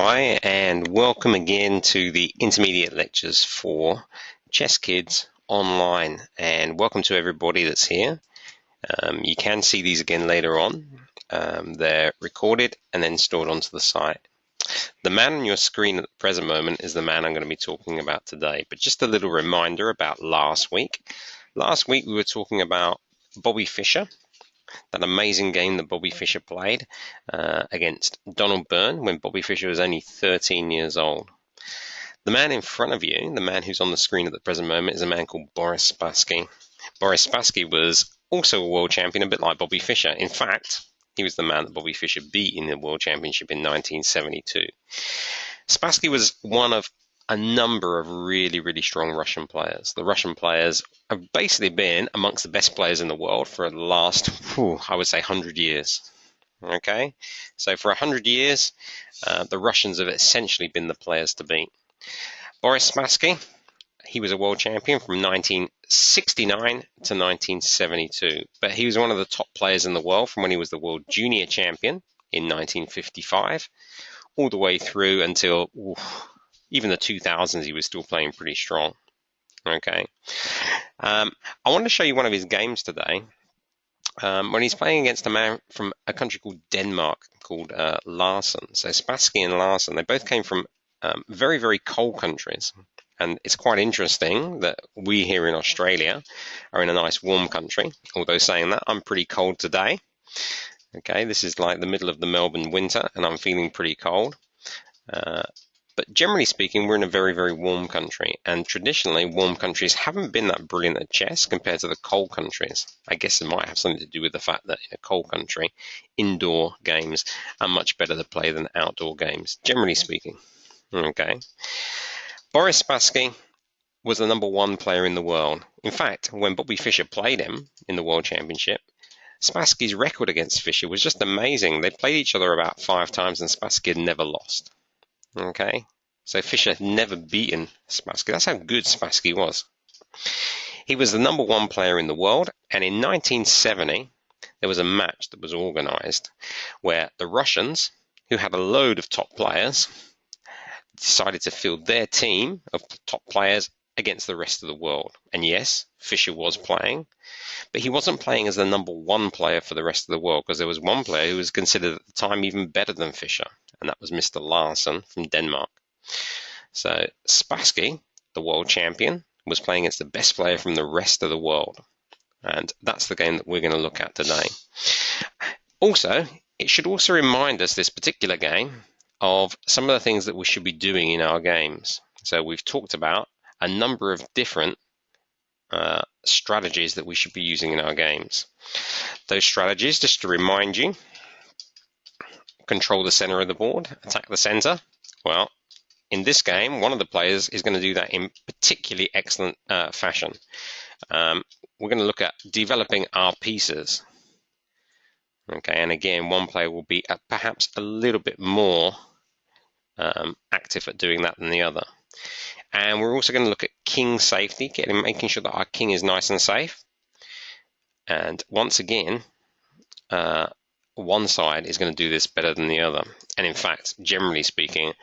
Hi, and welcome again to the intermediate lectures for Chess Kids Online, and welcome to everybody that's here. You can see these again later on. They're recorded and then stored onto the site. The man on your screen at the present moment is the man I'm going to be talking about today, but just a little reminder about last week. Last week we were talking about Bobby Fischer, that amazing game that Bobby Fischer played against Donald Byrne when Bobby Fischer was only 13 years old. The man in front of you, the man who's on the screen at the present moment, is a man called Boris Spassky. Boris Spassky was also a world champion, a bit like Bobby Fischer. In fact, he was the man that Bobby Fischer beat in the World Championship in 1972. Spassky was one of a number of really strong Russian players. The Russian players have basically been amongst the best players in the world for the last, I would say, 100 years. Okay, so for 100 years, the Russians have essentially been the players to beat. Boris Spassky, he was a world champion from 1969 to 1972, but he was one of the top players in the world from when he was the world junior champion in 1955, all the way through until even the 2000s, he was still playing pretty strong. Okay, I want to show you one of his games today when he's playing against a man from a country called Denmark called Larsen. So Spassky and Larsen, they both came from very cold countries. And it's quite interesting that we here in Australia are in a nice warm country. Although saying that, I'm pretty cold today. Okay, this is like the middle of the Melbourne winter and I'm feeling pretty cold. But generally speaking, we're in a very warm country, and traditionally warm countries haven't been that brilliant at chess compared to the cold countries. I guess it might have something to do with the fact that in a cold country, indoor games are much better to play than outdoor games, generally speaking. Okay. Boris Spassky was the #1 player in the world. In fact, when Bobby Fischer played him in the World Championship, Spassky's record against Fischer was just amazing. They played each other about 5 times and Spassky had never lost. Okay, so Fischer had never beaten Spassky. That's how good Spassky was. He was the #1 player in the world, and in 1970, there was a match that was organized where the Russians, who had a load of top players, decided to field their team of top players against the rest of the world. And yes, Fischer was playing, but he wasn't playing as the #1 player for the rest of the world, because there was one player who was considered at the time even better than Fischer, and that was Mr. Larsen from Denmark. So Spassky, the world champion, was playing against the best player from the rest of the world. And that's the game that we're going to look at today. Also, it should also remind us, this particular game, of some of the things that we should be doing in our games. So we've talked about a number of different strategies that we should be using in our games. Those strategies, just to remind you: control the center of the board, attack the center. Well, in this game, one of the players is going to do that in particularly excellent fashion. We're going to look at developing our pieces. Okay, and again, one player will be perhaps a little bit more active at doing that than the other. And we're also going to look at king safety, making sure that our king is nice and safe. And once again, one side is going to do this better than the other. And in fact, generally speaking,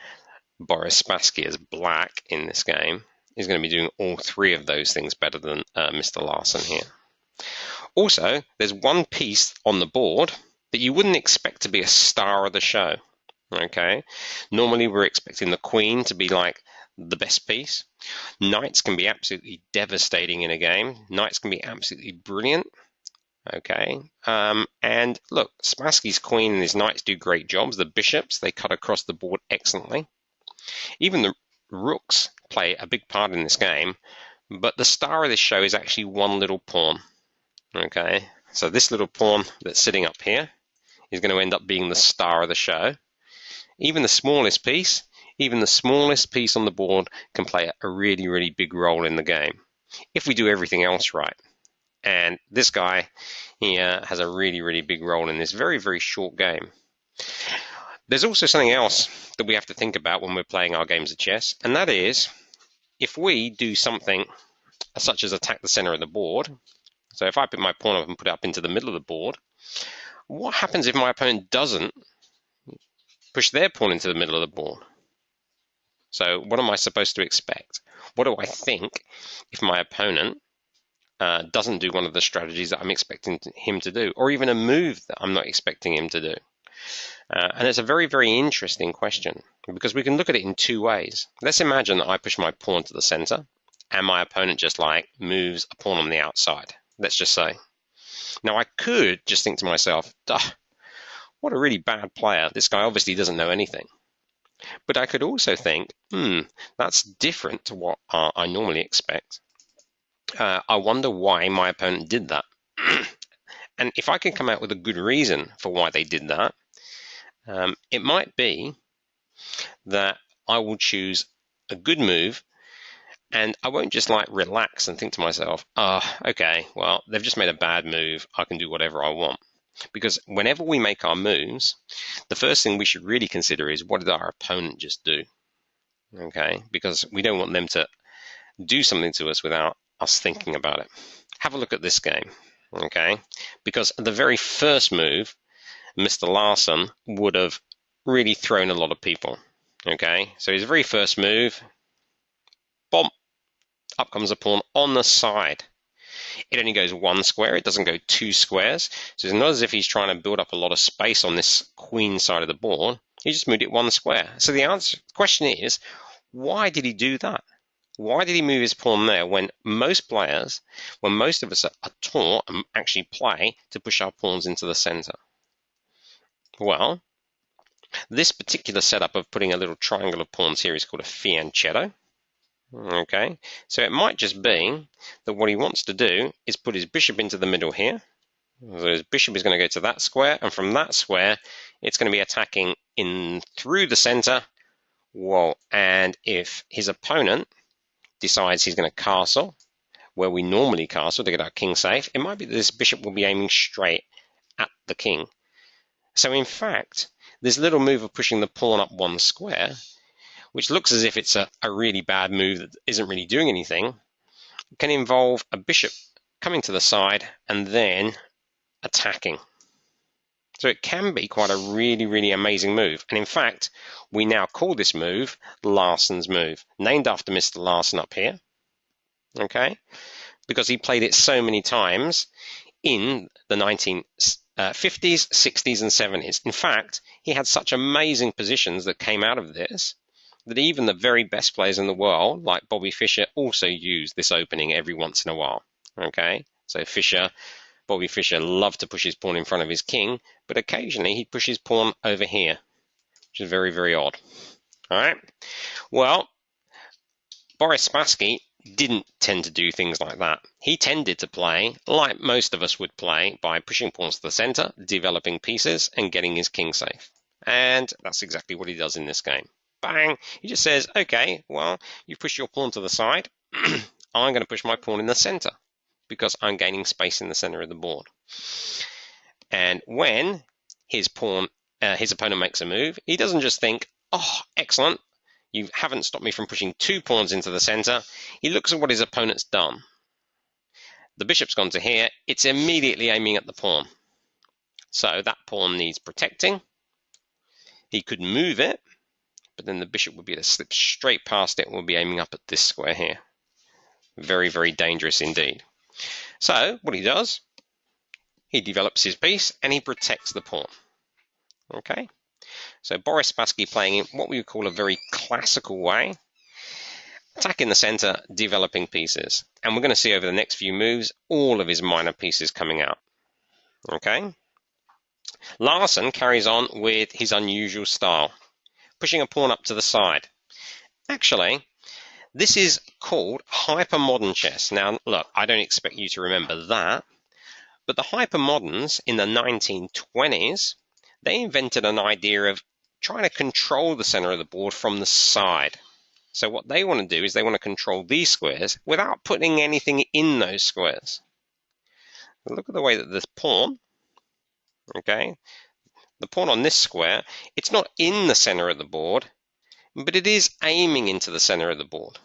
Boris Spassky as black in this game is going to be doing all 3 of those things better than Mr. Larsen here. Also, there's one piece on the board that you wouldn't expect to be a star of the show. Okay, normally we're expecting the queen to be like the best piece. Knights can be absolutely devastating in a game. Knights can be absolutely brilliant. Okay, and look, Spassky's queen and his knights do great jobs. The bishops, they cut across the board excellently. Even the rooks play a big part in this game, but the star of this show is actually one little pawn. Okay, so this little pawn that's sitting up here is going to end up being the star of the show. Even the smallest piece on the board can play a really big role in the game if we do everything else right. And this guy here has a really big role in this very short game. There's also something else that we have to think about when we're playing our games of chess, and that is, if we do something such as attack the center of the board, so if I pick my pawn up and put it up into the middle of the board, what happens if my opponent doesn't push their pawn into the middle of the board? So what am I supposed to expect? What do I think if my opponent doesn't do one of the strategies that I'm expecting him to do, or even a move that I'm not expecting him to do? And it's a very, very interesting question, because we can look at it in two ways. Let's imagine that I push my pawn to the center and my opponent just like moves a pawn on the outside. Let's just say. Now I could just think to myself, what a really bad player. This guy obviously doesn't know anything. But I could also think, that's different to what I normally expect. I wonder why my opponent did that. And if I can come out with a good reason for why they did that, it might be that I will choose a good move, and I won't just like relax and think to myself, okay, well, they've just made a bad move. I can do whatever I want. Because whenever we make our moves, the first thing we should really consider is, what did our opponent just do? Okay, because we don't want them to do something to us without us thinking about it. Have a look at this game, okay? Because the very first move, Mr. Larsen would have really thrown a lot of people, okay? So his very first move, bomb, up comes a pawn on the side. It only goes one square, it doesn't go two squares. So it's not as if he's trying to build up a lot of space on this queen side of the board. He just moved it one square. So the question is, why did he do that? Why did he move his pawn there when most of us are taught and actually play to push our pawns into the center? Well, this particular setup of putting a little triangle of pawns here is called a fianchetto. Okay, so it might just be that what he wants to do is put his bishop into the middle here. So his bishop is going to go to that square, and from that square, it's going to be attacking in through the center. Whoa, and if his opponent decides he's going to castle, where we normally castle to get our king safe, it might be that this bishop will be aiming straight at the king. So in fact, this little move of pushing the pawn up one square, which looks as if it's a really bad move that isn't really doing anything, can involve a bishop coming to the side and then attacking. So it can be quite a really, really amazing move. And in fact, we now call this move Larsen's move, named after Mr. Larsen up here, okay? Because he played it so many times in the 1950s, 60s, and 70s. In fact, he had such amazing positions that came out of this that even the very best players in the world, like Bobby Fischer, also use this opening every once in a while. Okay, so Bobby Fischer loved to push his pawn in front of his king, but occasionally he'd push his pawn over here, which is very, very odd. All right, well, Boris Spassky didn't tend to do things like that. He tended to play like most of us would play, by pushing pawns to the center, developing pieces, and getting his king safe. And that's exactly what he does in this game. Bang! He just says, okay, well, you push your pawn to the side. I'm going to push my pawn in the center because I'm gaining space in the center of the board. And when his opponent makes a move, he doesn't just think, oh, excellent, you haven't stopped me from pushing two pawns into the center. He looks at what his opponent's done. The bishop's gone to here. It's immediately aiming at the pawn. So that pawn needs protecting. He could move it, but then the bishop would be able to slip straight past it and will be aiming up at this square here. Very, very dangerous indeed. So what he does, he develops his piece and he protects the pawn. Okay, so Boris Spassky playing in what we would call a very classical way, attacking the center, developing pieces. And we're going to see over the next few moves all of his minor pieces coming out. Okay, Larsen carries on with his unusual style, pushing a pawn up to the side. Actually, this is called hyper-modern chess. Now, look, I don't expect you to remember that, but the hyper-moderns in the 1920s, they invented an idea of trying to control the center of the board from the side. So what they want to do is they want to control these squares without putting anything in those squares. Look at the way that this pawn, okay, the pawn on this square, it's not in the center of the board, but it is aiming into the center of the board.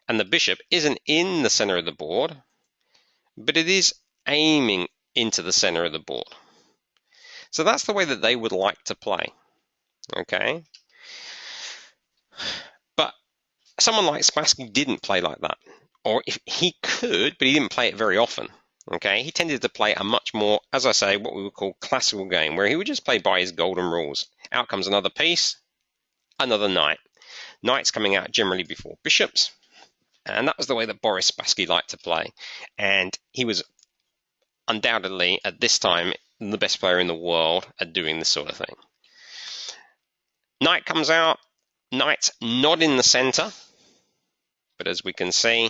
And the bishop isn't in the center of the board, but it is aiming into the center of the board. So that's the way that they would like to play. Okay? someone like Spassky didn't play like that. Or if he could, but he didn't play it very often. Okay, he tended to play a much more, as I say, what we would call classical game, where he would just play by his golden rules. Out comes another piece, another knight. Knights coming out generally before bishops, and that was the way that Boris Spassky liked to play. And he was undoubtedly, at this time, the best player in the world at doing this sort of thing. Knight comes out, knight's not in the center, but as we can see,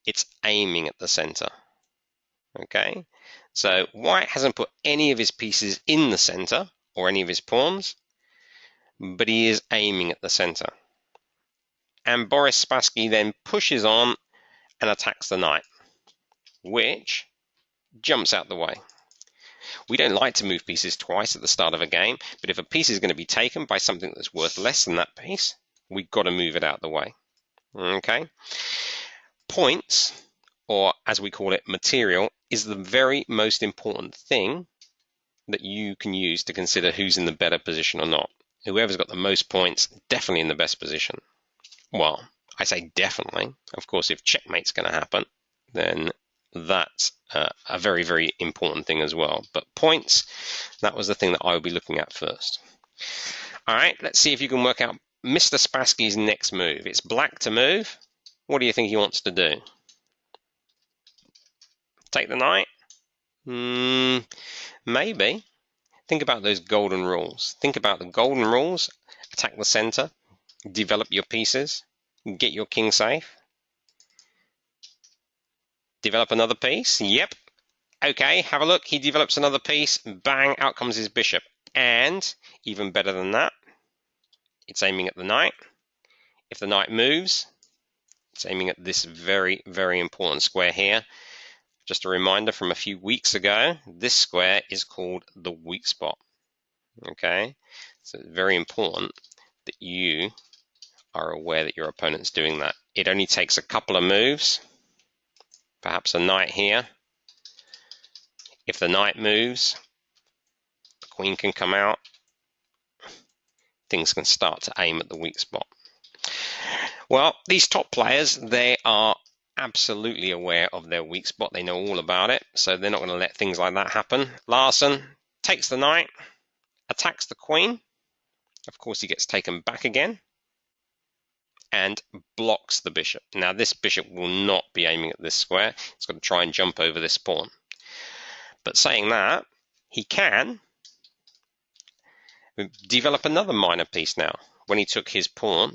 it's aiming at the center. Okay, so white hasn't put any of his pieces in the center or any of his pawns, but he is aiming at the center. And Boris Spassky then pushes on and attacks the knight, which jumps out the way. We don't like to move pieces twice at the start of a game, but if a piece is going to be taken by something that's worth less than that piece, we've got to move it out the way. Okay, points, or as we call it, material, is the very most important thing that you can use to consider who's in the better position or not. Whoever's got the most points, definitely in the best position. Well, I say definitely. Of course, if checkmate's going to happen, then that's a very, very important thing as well. But points, that was the thing that I would be looking at first. All right, let's see if you can work out Mr. Spassky's next move. It's black to move. What do you think he wants to do? Take the knight? Maybe. Think about those golden rules. Think about the golden rules. Attack the center. Develop your pieces. Get your king safe. Develop another piece. Yep. Okay, have a look. He develops another piece. Bang, out comes his bishop. And, even better than that, it's aiming at the knight. If the knight moves, it's aiming at this very, very important square here. Just a reminder from a few weeks ago, this square is called the weak spot. Okay, so it's very important that you are aware that your opponent's doing that. It only takes a couple of moves, perhaps a knight here. If the knight moves, the queen can come out. Things can start to aim at the weak spot. Well, these top players, they are absolutely aware of their weak spot. They know all about it, so they're not going to let things like that happen. Larsen takes the knight, attacks the queen. Of course, he gets taken back again and blocks the bishop. Now, this bishop will not be aiming at this square. It's got to try and jump over this pawn. But saying that, he can develop another minor piece now. When he took his pawn,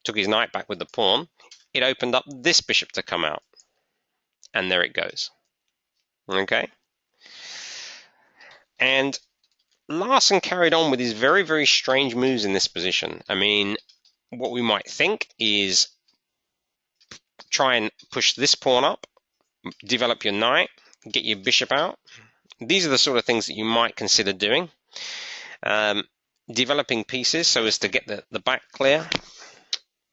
took his knight back with the pawn, it opened up this bishop to come out. And there it goes. Okay? And Larsen carried on with his very, very strange moves in this position. I mean, what we might think is try and push this pawn up, develop your knight, get your bishop out. These are the sort of things that you might consider doing. Developing pieces so as to get the back clear.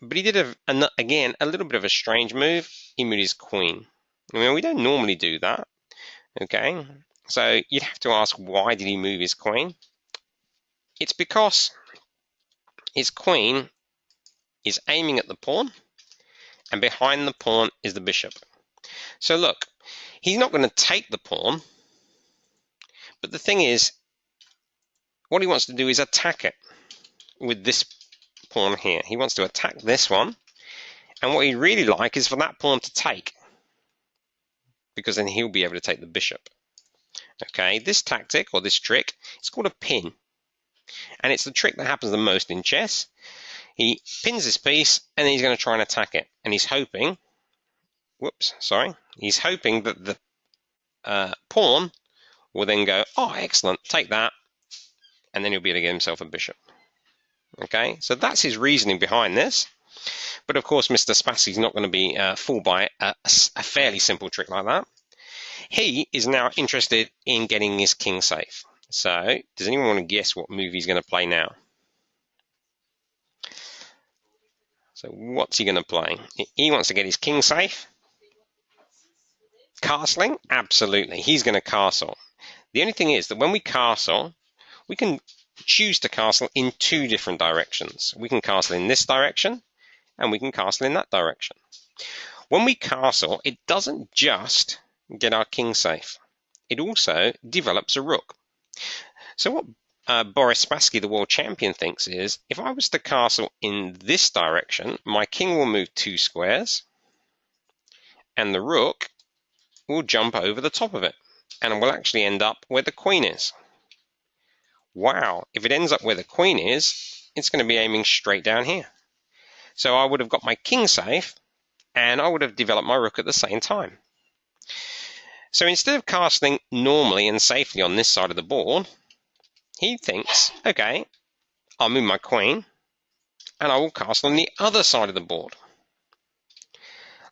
But he did, again, a little bit of a strange move. He moved his queen. I mean, we don't normally do that. Okay, so you'd have to ask, why did he move his queen? It's because his queen is aiming at the pawn, and behind the pawn is the bishop. So look, he's not going to take the pawn, but the thing is, what he wants to do is attack it with this pawn here. He wants to attack this one, and what he'd really like is for that pawn to take, because then he'll be able to take the bishop. Okay, this tactic or this trick, it's called a pin, and it's the trick that happens the most in chess. He pins this piece, and then he's going to try and attack it, and he's hoping, he's hoping that the pawn will then go, oh, excellent, take that, and then he'll be able to get himself a bishop. Okay, so that's his reasoning behind this. But of course, Mr. Spassky's not going to be fooled by a fairly simple trick like that. He is now interested in getting his king safe. So, does anyone want to guess what move he's going to play now? So, what's he going to play? He wants to get his king safe. Castling? Absolutely. He's going to castle. The only thing is that when we castle, we can choose to castle in two different directions. We can castle in this direction, and we can castle in that direction. When we castle, it doesn't just get our king safe. It also develops a rook. So what Boris Spassky, the world champion, thinks is, if I was to castle in this direction, my king will move 2 squares, and the rook will jump over the top of it, and will actually end up where the queen is. Wow, if it ends up where the queen is, it's going to be aiming straight down here. So I would have got my king safe, and I would have developed my rook at the same time. So instead of castling normally and safely on this side of the board, he thinks, okay, I'll move my queen, and I will castle on the other side of the board.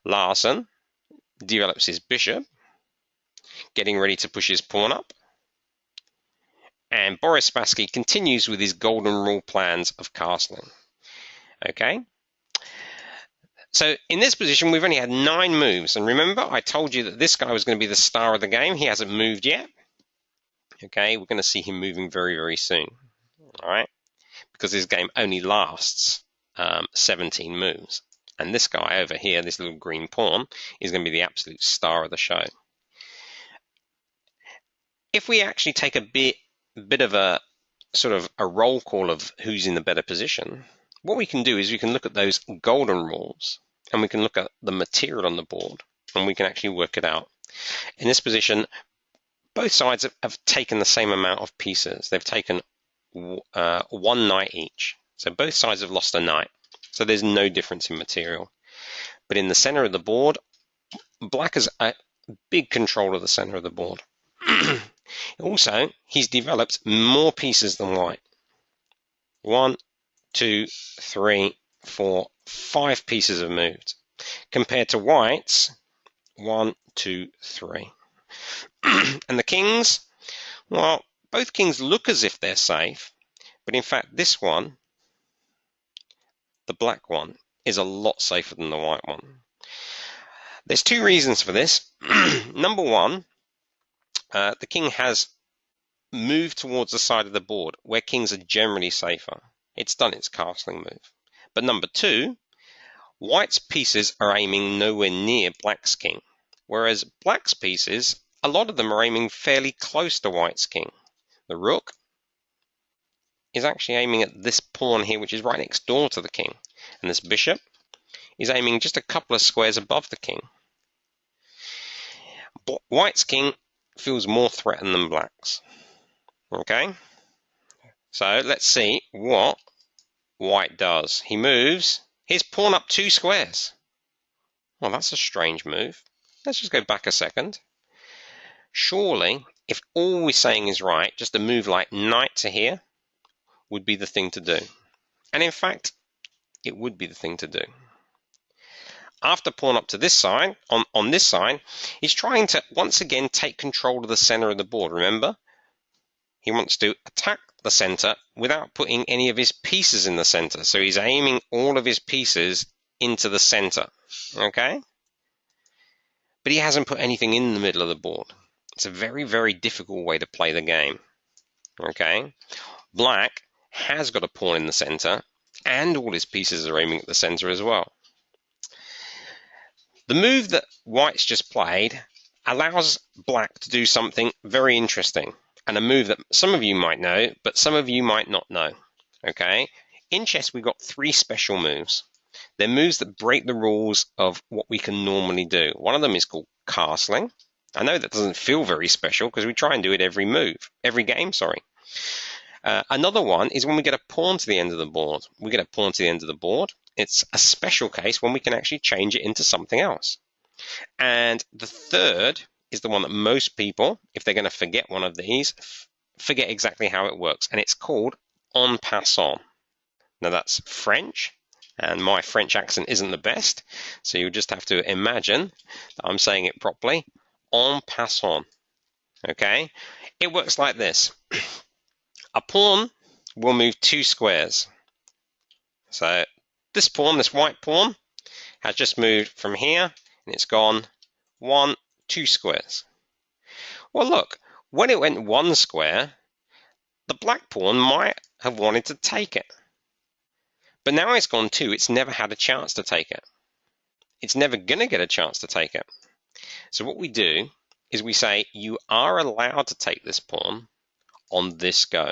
Larsen develops his bishop, getting ready to push his pawn up. And Boris Spassky continues with his golden rule plans of castling. Okay? So in this position, we've only had 9 moves. And remember, I told you that this guy was going to be the star of the game. He hasn't moved yet. Okay, we're going to see him moving very, very soon. All right? Because this game only lasts 17 moves. And this guy over here, this little green pawn, is going to be the absolute star of the show. If we actually take a bit of a sort of a roll call of who's in the better position, what we can do is we can look at those golden rules, and we can look at the material on the board, and we can actually work it out. In this position, both sides have taken the same amount of pieces. They've taken 1 knight each. So both sides have lost a knight. So there's no difference in material. But in the center of the board, black has a big control of the center of the board. Also, he's developed more pieces than white. 1, 2, 3, 4, 5 pieces have moved. Compared to white's 1, 2, 3. And the kings, well, both kings look as if they're safe, but in fact this one, the black one, is a lot safer than the white one. There's 2 reasons for this. Number 1, the king has moved towards the side of the board where kings are generally safer. It's done its castling move. But number 2, white's pieces are aiming nowhere near black's king, whereas black's pieces, a lot of them are aiming fairly close to white's king. The rook is actually aiming at this pawn here, which is right next door to the king, and this bishop is aiming just a couple of squares above the king. White's king feels more threatened than black's. Okay, so let's see what white does. He moves his pawn up 2 squares. Well, that's a strange move. Let's just go back a second. Surely, if all we're saying is right, just a move like knight to here would be the thing to do. And in fact, it would be the thing to do. After pawn up to this side, on this side, he's trying to once again take control of the center of the board. Remember? He wants to attack the center without putting any of his pieces in the center. So he's aiming all of his pieces into the center. Okay? But he hasn't put anything in the middle of the board. It's a very, very difficult way to play the game. Okay? Black has got a pawn in the center, and all his pieces are aiming at the center as well. The move that white's just played allows black to do something very interesting, and a move that some of you might know, but some of you might not know. Okay? In chess, we've got 3 special moves. They're moves that break the rules of what we can normally do. One of them is called castling. I know that doesn't feel very special because we try and do it every game. Another one is when we get a pawn to the end of the board. We get a pawn to the end of the board. It's a special case when we can actually change it into something else. And the third is the one that most people, if they're going to forget one of these, forget exactly how it works. And it's called en passant. Now that's French, and my French accent isn't the best, so you just have to imagine that I'm saying it properly. En passant. Okay? It works like this. A pawn will move 2 squares. So this pawn, this white pawn, has just moved from here, and it's gone 1, 2 squares. Well, look, when it went 1 square, the black pawn might have wanted to take it. But now it's gone 2, it's never had a chance to take it. It's never going to get a chance to take it. So what we do is we say, you are allowed to take this pawn on this go.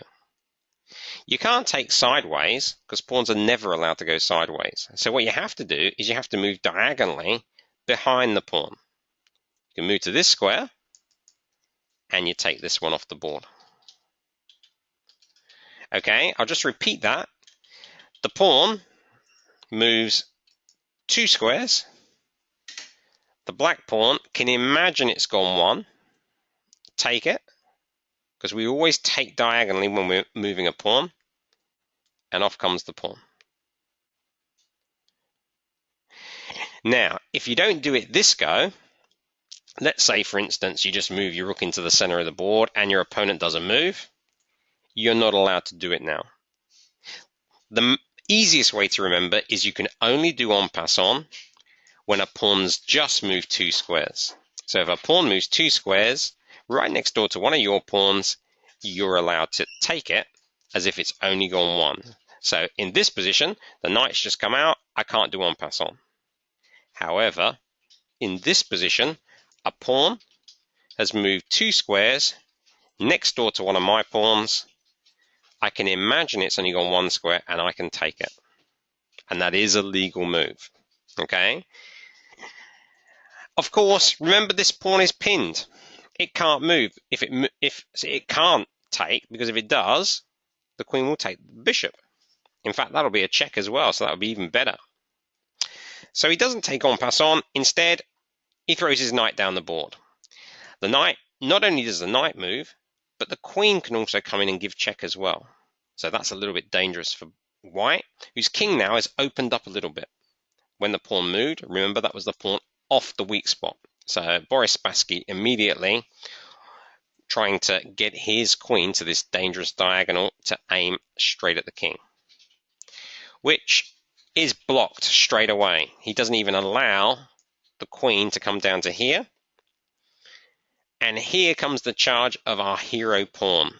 You can't take sideways because pawns are never allowed to go sideways. So what you have to do is you have to move diagonally behind the pawn. You can move to this square and you take this one off the board. Okay, I'll just repeat that. The pawn moves 2 squares. The black pawn can imagine it's gone 1. Take it, because we always take diagonally when we're moving a pawn, and off comes the pawn. Now, if you don't do it this go, let's say, for instance, you just move your rook into the center of the board and your opponent doesn't move, you're not allowed to do it now. The easiest way to remember is you can only do en passant when a pawn's just moved 2 squares. So if a pawn moves 2 squares right next door to one of your pawns, you're allowed to take it as if it's only gone 1. So in this position, the knight's just come out, I can't do en passant. However, in this position, a pawn has moved 2 squares next door to one of my pawns. I can imagine it's only gone 1 square and I can take it. And that is a legal move. Okay? Of course, remember this pawn is pinned. It can't move. If it can't take, because if it does, the queen will take the bishop. In fact, that'll be a check as well, so that'll be even better. So he doesn't take en passant. Instead, he throws his knight down the board. The knight, not only does the knight move, but the queen can also come in and give check as well. So that's a little bit dangerous for white, whose king now has opened up a little bit. When the pawn moved, remember that was the pawn off the weak spot. So Boris Spassky immediately trying to get his queen to this dangerous diagonal to aim straight at the king, which is blocked straight away. He doesn't even allow the queen to come down to here. And here comes the charge of our hero pawn.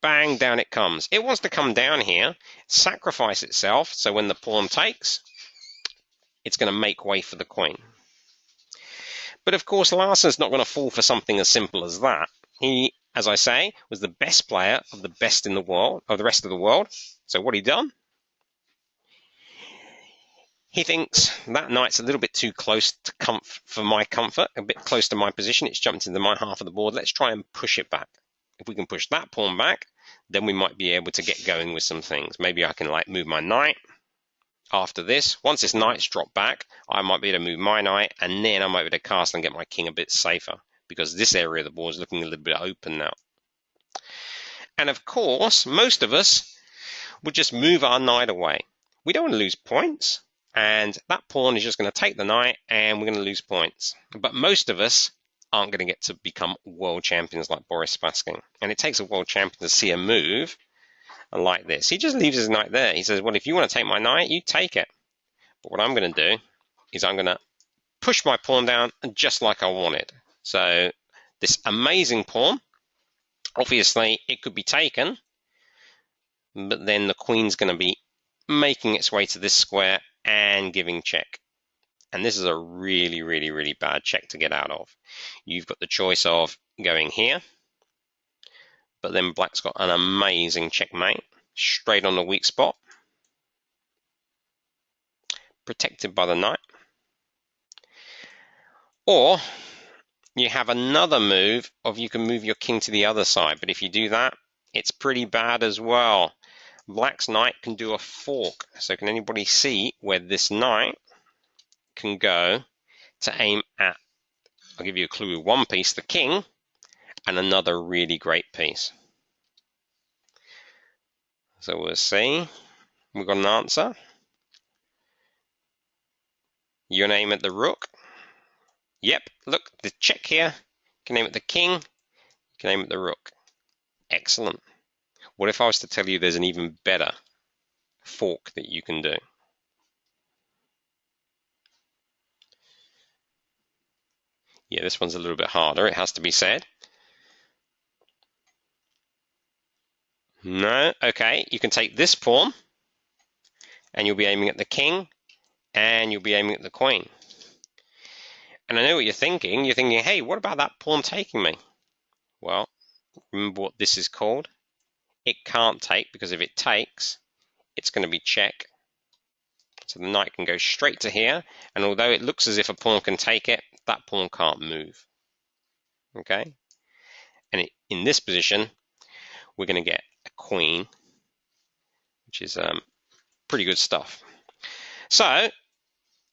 Bang, down it comes. It wants to come down here, sacrifice itself, so when the pawn takes, it's going to make way for the queen. But of course, Larsen's not going to fall for something as simple as that. He, as I say, was the best player of the best in the world, of the rest of the world. So what he done? He thinks that knight's a little bit too close to for my comfort, a bit close to my position. It's jumped into my half of the board. Let's try and push it back. If we can push that pawn back, then we might be able to get going with some things. Maybe I can like move my knight. After this, once this knight's dropped back, I might be able to move my knight, and then I might be able to castle and get my king a bit safer, because this area of the board is looking a little bit open now. And of course, most of us would just move our knight away. We don't want to lose points, and that pawn is just going to take the knight, and we're going to lose points. But most of us aren't going to get to become world champions like Boris Spassky. And it takes a world champion to see a move like this. He just leaves his knight there. He says, well, if you want to take my knight, you take it. But what I'm going to do is I'm going to push my pawn down just like I wanted. So this amazing pawn, obviously it could be taken, but then the queen's going to be making its way to this square and giving check. And this is a really, really, really bad check to get out of. You've got the choice of going here, but then black's got an amazing checkmate, straight on the weak spot, protected by the knight. Or you have another move of you can move your king to the other side, but if you do that, it's pretty bad as well. Black's knight can do a fork. So can anybody see where this knight can go to aim at? I'll give you a clue with one piece, the king, and another really great piece. So we'll see. We've got an answer. You can aim at the rook. Yep, look, the check here. You can aim at the king. You can aim at the rook. Excellent. What if I was to tell you there's an even better fork that you can do? Yeah, this one's a little bit harder, it has to be said. No, okay, you can take this pawn and you'll be aiming at the king, and you'll be aiming at the queen. And I know what you're thinking. You're thinking, hey, what about that pawn taking me? Well, remember what this is called? It can't take, because if it takes, it's going to be check. So the knight can go straight to here, and although it looks as if a pawn can take it, that pawn can't move. Okay? And in this position, we're going to get a queen, which is pretty good stuff. So,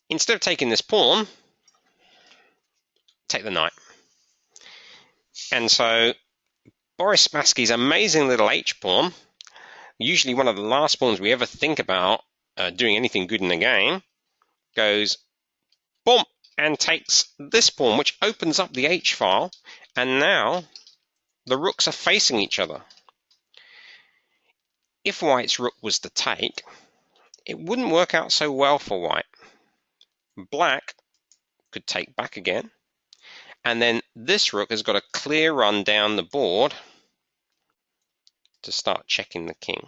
instead of taking this pawn, take the knight. And so, Boris Spassky's amazing little H-pawn, usually one of the last pawns we ever think about doing anything good in the game, goes boom, and takes this pawn, which opens up the H-file, and now the rooks are facing each other. If white's rook was to take, it wouldn't work out so well for white. Black could take back again, and then this rook has got a clear run down the board to start checking the king.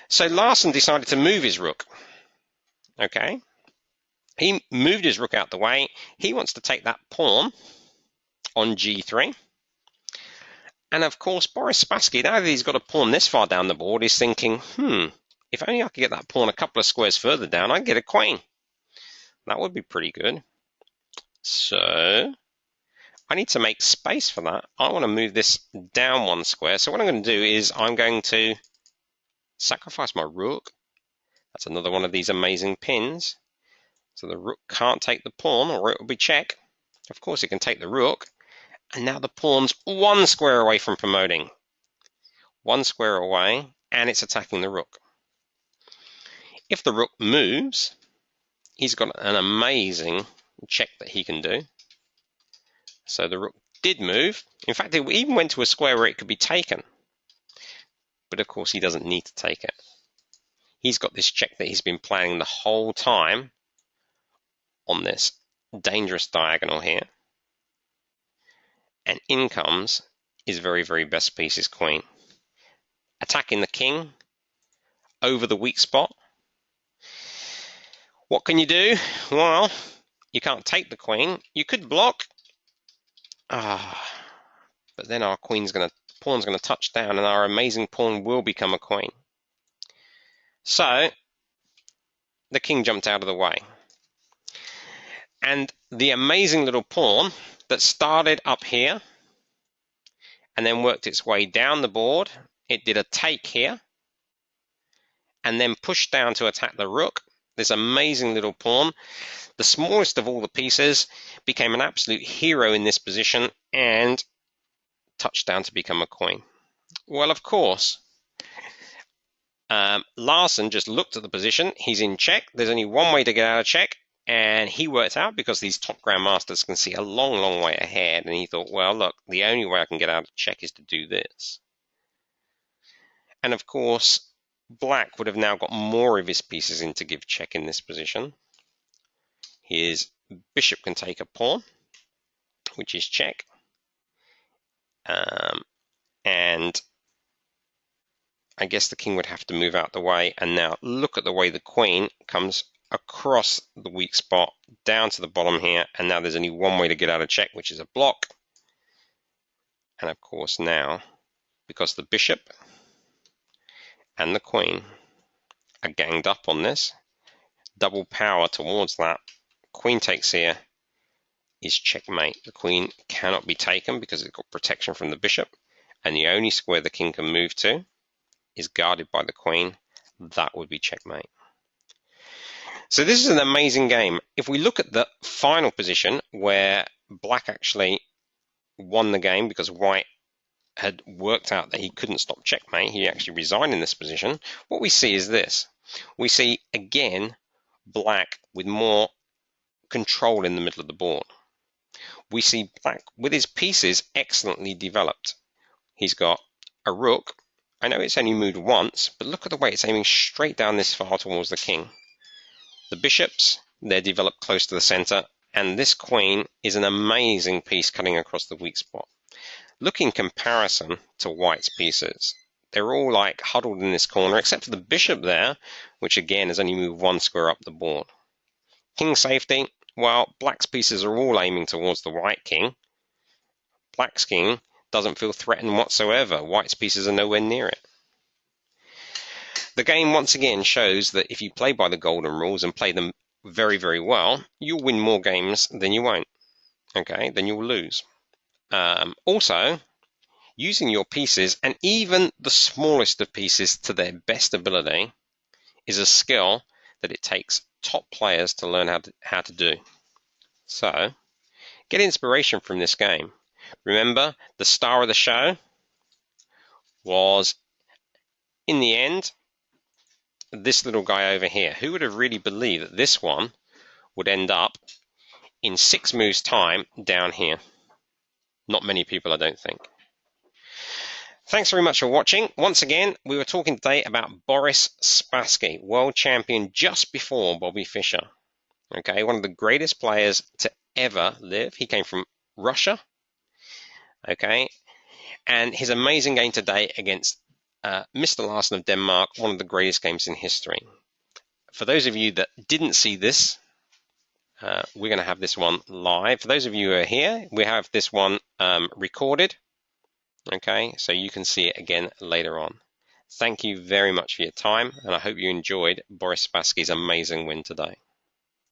So Larsen decided to move his rook. Okay, he moved his rook out the way. He wants to take that pawn on g3. And of course, Boris Spassky, now that he's got a pawn this far down the board, is thinking, if only I could get that pawn a couple of squares further down, I'd get a queen. That would be pretty good. So I need to make space for that. I want to move this down one square. So what I'm going to do is I'm going to sacrifice my rook. That's another one of these amazing pins. So the rook can't take the pawn, or it will be check. Of course, it can take the rook. And now the pawn's one square away from promoting. One square away, and it's attacking the rook. If the rook moves, he's got an amazing check that he can do. So the rook did move. In fact, it even went to a square where it could be taken. But of course, he doesn't need to take it. He's got this check that he's been planning the whole time on this dangerous diagonal here. And in comes his very, very best piece, his queen. Attacking the king over the weak spot. What can you do? Well, you can't take the queen. You could block. But then our pawn's going to touch down, and our amazing pawn will become a queen. So the king jumped out of the way. And the amazing little pawn that started up here and then worked its way down the board, it did a take here and then pushed down to attack the rook. This amazing little pawn, the smallest of all the pieces, became an absolute hero in this position and touched down to become a queen. Well, of course, Larsen just looked at the position. He's in check. There's only one way to get out of check. And he worked out, because these top grandmasters can see a long, long way ahead, and he thought, well, look, the only way I can get out of check is to do this. And of course, black would have now got more of his pieces in to give check in this position. His bishop can take a pawn, which is check. And I guess the king would have to move out the way. And now look at the way the queen comes across the weak spot down to the bottom here, and now there's only one way to get out of check, which is a block. And of course now, because the bishop and the queen are ganged up on this, double power towards that, queen takes here is checkmate. The queen cannot be taken because it's got protection from the bishop, and the only square the king can move to is guarded by the queen. That would be checkmate. So this is an amazing game. If we look at the final position where black actually won the game because white had worked out that he couldn't stop checkmate, he actually resigned in this position, what we see is this. We see, again, black with more control in the middle of the board. We see black with his pieces excellently developed. He's got a rook. I know it's only moved once, but look at the way it's aiming straight down this far towards the king. The bishops, they're developed close to the center, and this queen is an amazing piece cutting across the weak spot. Look in comparison to white's pieces. They're all like huddled in this corner, except for the bishop there, which again has only moved one square up the board. King safety, well, black's pieces are all aiming towards the white king. Black's king doesn't feel threatened whatsoever. White's pieces are nowhere near it. The game once again shows that if you play by the golden rules and play them very, very well, you'll win more games than you won't. Okay, then you'll lose. Also, using your pieces, and even the smallest of pieces, to their best ability is a skill that it takes top players to learn how to do. So, get inspiration from this game. Remember, the star of the show was, in the end, this little guy over here. Who would have really believed that this one would end up in 6 moves time down here? Not many people, I don't think. Thanks very much for watching. Once again, we were talking today about Boris Spassky, world champion just before Bobby Fischer. Okay, one of the greatest players to ever live. He came from Russia. Okay, and his amazing game today against Mr. Larsen of Denmark, one of the greatest games in history. For those of you that didn't see this, we're going to have this one live. For those of you who are here, we have this one recorded. Okay, so you can see it again later on. Thank you very much for your time, and I hope you enjoyed Boris Spassky's amazing win today.